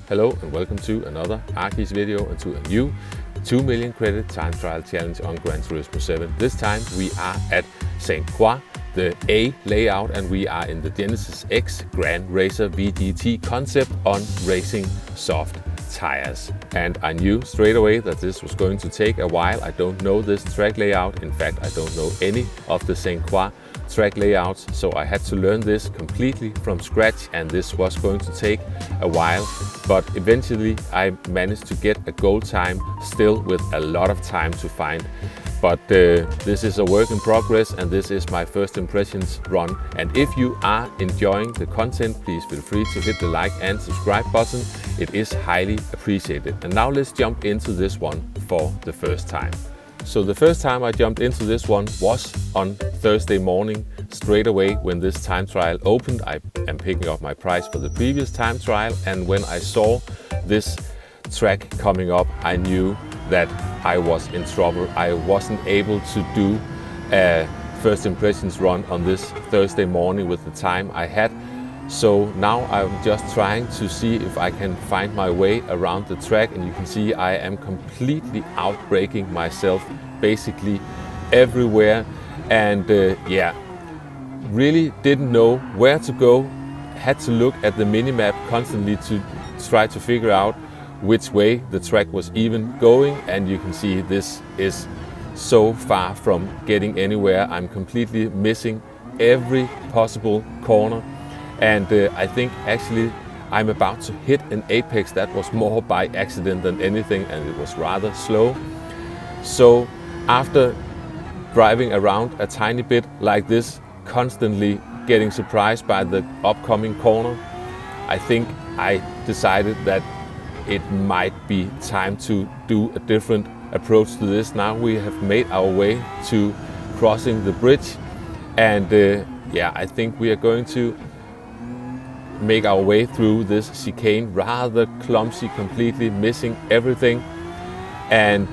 Hello and welcome to another Arkeys video and to a new 2 million credit time trial challenge on Gran Turismo 7. This time we are at Sainte-Croix, the A layout, and we are in the Genesis X Grand Racer VGT concept on racing soft tires. And I knew straight away that this was going to take a while. I don't know this track layout. In fact, I don't know any of the Sainte-Croix track layouts, so I had to learn this completely from scratch, and this was going to take a while, but eventually I managed to get a goal time, still with a lot of time to find. But this is a work in progress, and this is my first impressions run. And if you are enjoying the content, please feel free to hit the like and subscribe button. It is highly appreciated. And now let's jump into this one for the first time. So the first time I jumped into this one was on Thursday morning, straight away when this time trial opened. I am picking up my prize for the previous time trial, and when I saw this track coming up, I knew that I was in trouble. I wasn't able to do a first impressions run on this Thursday morning with the time I had. So now I'm just trying to see if I can find my way around the track, and you can see I am completely outbraking myself basically everywhere, and yeah, really didn't know where to go. Had to look at the minimap constantly to try to figure out which way the track was even going, and you can see this is so far from getting anywhere. I'm completely missing every possible corner. And I think actually I'm about to hit an apex that was more by accident than anything, and it was rather slow. So after driving around a tiny bit like this, constantly getting surprised by the upcoming corner, I think I decided that it might be time to do a different approach to this. Now we have made our way to crossing the bridge, and yeah, I think we are going to make our way through this chicane, rather clumsy, completely missing everything. And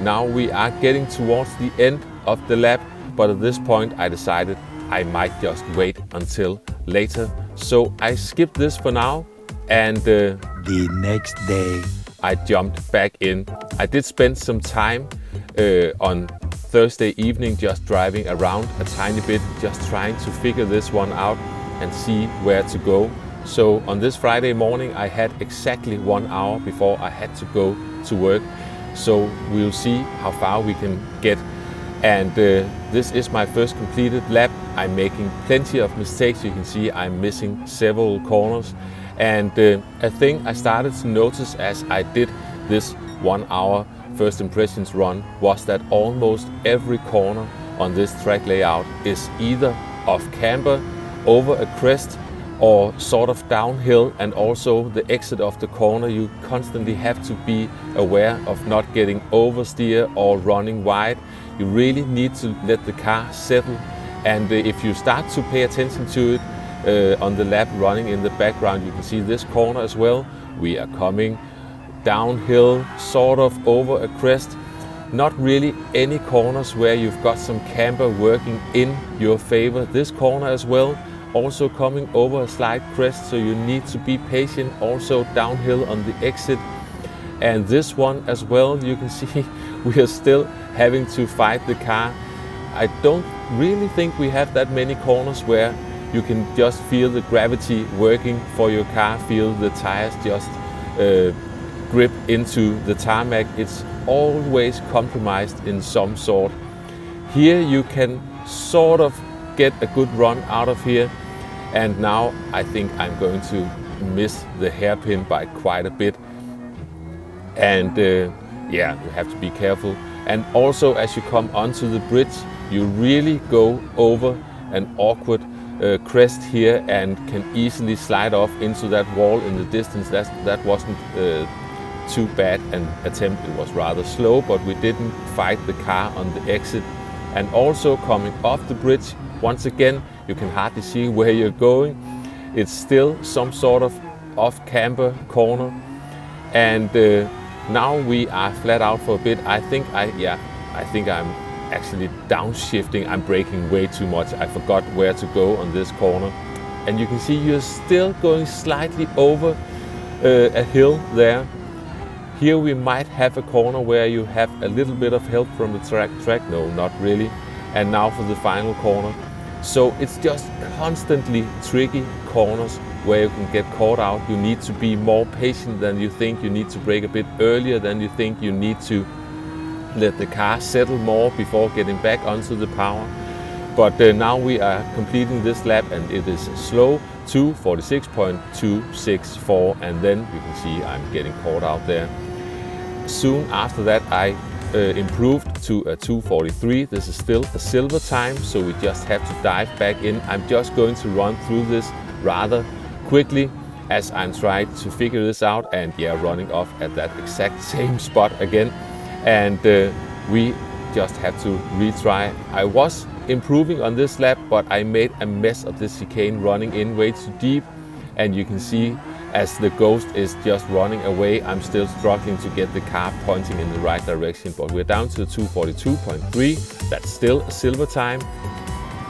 now we are getting towards the end of the lap, but at this point I decided I might just wait until later. So I skipped this for now, and the next day I jumped back in. I did spend some time on Thursday evening just driving around a tiny bit, just trying to figure this one out and see where to go. So on this Friday morning I had exactly 1 hour before I had to go to work. So we'll see how far we can get. And this is my first completed lap. I'm making plenty of mistakes. You can see I'm missing several corners. And a thing I started to notice as I did this 1 hour first impressions run was that almost every corner on this track layout is either off camber, over a crest, or sort of downhill. And also the exit of the corner, you constantly have to be aware of not getting oversteer or running wide. You really need to let the car settle, and if you start to pay attention to it on the lap running in the background, you can see this corner as well. We are coming downhill, sort of over a crest. Not really any corners where you've got some camber working in your favor. This corner as well, also coming over a slight crest, so you need to be patient. Also downhill on the exit. And this one as well, you can see we are still having to fight the car. I don't really think we have that many corners where you can just feel the gravity working for your car, feel the tires just grip into the tarmac. It's always compromised in some sort. Here you can sort of get a good run out of here, and now I think I'm going to miss the hairpin by quite a bit. And yeah, you have to be careful. And also as you come onto the bridge, you really go over an awkward crest here and can easily slide off into that wall in the distance. That wasn't too bad an attempt. It was rather slow, but we didn't fight the car on the exit. And also coming off the bridge, once again, you can hardly see where you're going. It's still some sort of off camber corner, and now we are flat out for a bit. I think I'm actually downshifting. I'm braking way too much. I forgot where to go on this corner, and you can see you're still going slightly over a hill there. Here we might have a corner where you have a little bit of help from the track. No, not really. And now for the final corner. So it's just constantly tricky corners where you can get caught out. You need to be more patient than you think. You need to brake a bit earlier than you think. You need to let the car settle more before getting back onto the power. But now we are completing this lap and it is slow, 2:46.264, and then you can see I'm getting caught out there. Soon after that I improved to a 2:43. This is still a silver time, so we just have to dive back in. I'm just going to run through this rather quickly as I'm trying to figure this out, and yeah, running off at that exact same spot again. And we just have to retry. I was improving on this lap, but I made a mess of this chicane running in way too deep, and you can see as the ghost is just running away, I'm still struggling to get the car pointing in the right direction. But we're down to 2:42.3. That's still a silver time,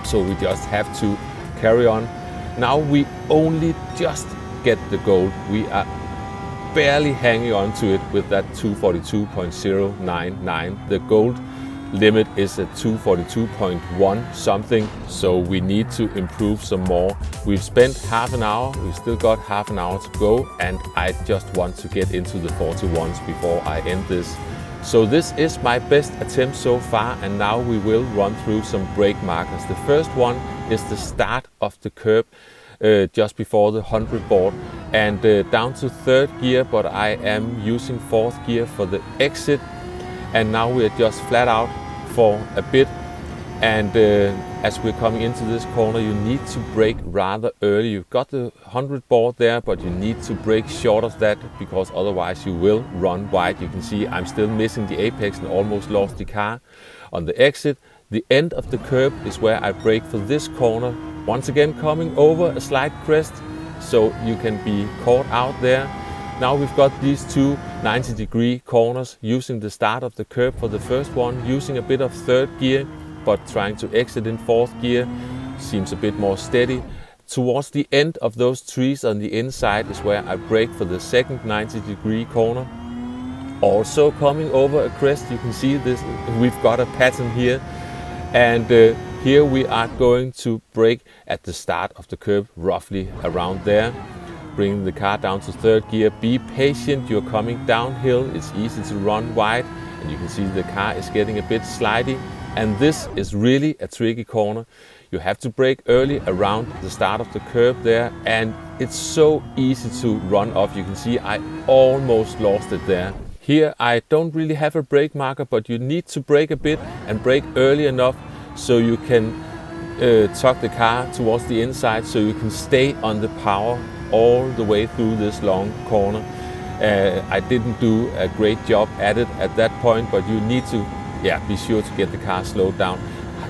so we just have to carry on. Now we only just get the gold. We are barely hanging on to it with that 2:42.099. The gold limit is at 2:42.1 something, so we need to improve some more. We've spent half an hour, we've still got half an hour to go, and I just want to get into the 41s before I end this. So this is my best attempt so far, and now we will run through some brake markers. The first one is the start of the curb just before the 100 board, and down to third gear, but I am using fourth gear for the exit. And now we're just flat out for a bit, and as we're coming into this corner, you need to brake rather early. You've got the 100 board there, but you need to brake short of that, because otherwise you will run wide. You can see I'm still missing the apex and almost lost the car on the exit. The end of the curb is where I brake for this corner. Once again coming over a slight crest, so you can be caught out there. Now we've got these two 90-degree corners, using the start of the curb for the first one, using a bit of third gear, but trying to exit in fourth gear. Seems a bit more steady. Towards the end of those trees on the inside is where I brake for the second 90-degree corner. Also coming over a crest, you can see this, we've got a pattern here. And here we are going to brake at the start of the curb, roughly around there. Bringing the car down to third gear. Be patient, you're coming downhill, it's easy to run wide, and you can see the car is getting a bit slidey, and this is really a tricky corner. You have to brake early around the start of the curb there, and it's so easy to run off. You can see I almost lost it there. Here I don't really have a brake marker, but you need to brake a bit and brake early enough so you can tuck the car towards the inside, so you can stay on the power all the way through this long corner. I didn't do a great job at it at that point, but you need to be sure to get the car slowed down.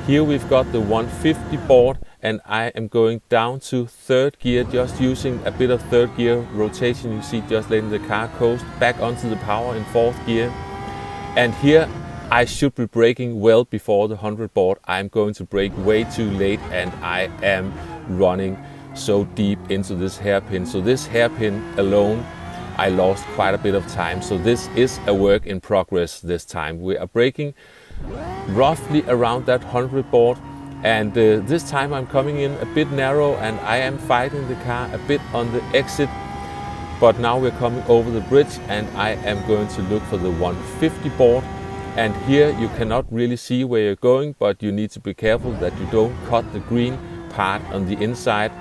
Here we've got the 150 board, and I am going down to third gear, just using a bit of third gear rotation. You see, just letting the car coast back onto the power in fourth gear. And here I should be braking well before the 100 board. I'm going to brake way too late, and I am running so deep into this hairpin. So this hairpin alone, I lost quite a bit of time. So this is a work in progress this time. We are braking roughly around that 100 board, and this time I'm coming in a bit narrow, and I am fighting the car a bit on the exit. But now we're coming over the bridge, and I am going to look for the 150 board. And here you cannot really see where you're going, but you need to be careful that you don't cut the green part on the inside.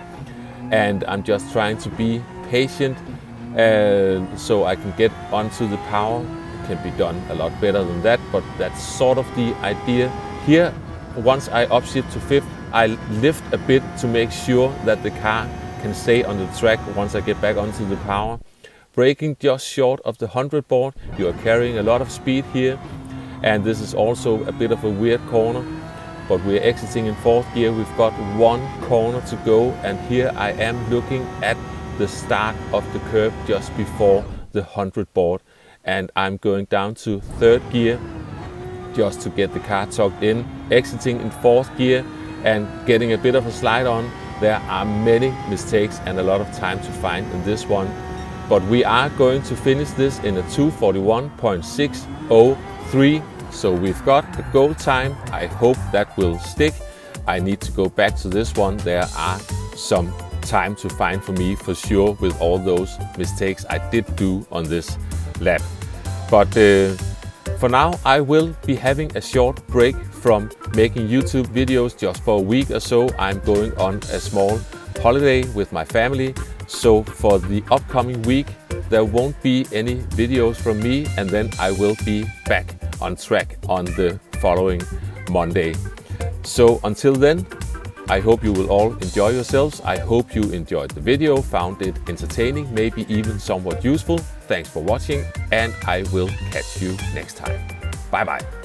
And I'm just trying to be patient so I can get onto the power. It can be done a lot better than that, but that's sort of the idea. Here, once I upshift to fifth, I lift a bit to make sure that the car can stay on the track once I get back onto the power. Braking just short of the 100 board, you are carrying a lot of speed here, and this is also a bit of a weird corner. But we're exiting in fourth gear. We've got one corner to go, and here I am looking at the start of the curb just before the 100 board, and I'm going down to third gear just to get the car tucked in, exiting in fourth gear and getting a bit of a slide on. There are many mistakes and a lot of time to find in this one, but we are going to finish this in a 2:41.603. So we've got a goal time. I hope that will stick. I need to go back to this one. There are some time to find for me for sure with all those mistakes I did do on this lap. But for now, I will be having a short break from making YouTube videos just for a week or so. I'm going on a small holiday with my family. So for the upcoming week, there won't be any videos from me, and then I will be back on track on the following Monday. So until then, I hope you will all enjoy yourselves. I hope you enjoyed the video, found it entertaining, maybe even somewhat useful. Thanks for watching, and I will catch you next time. Bye bye.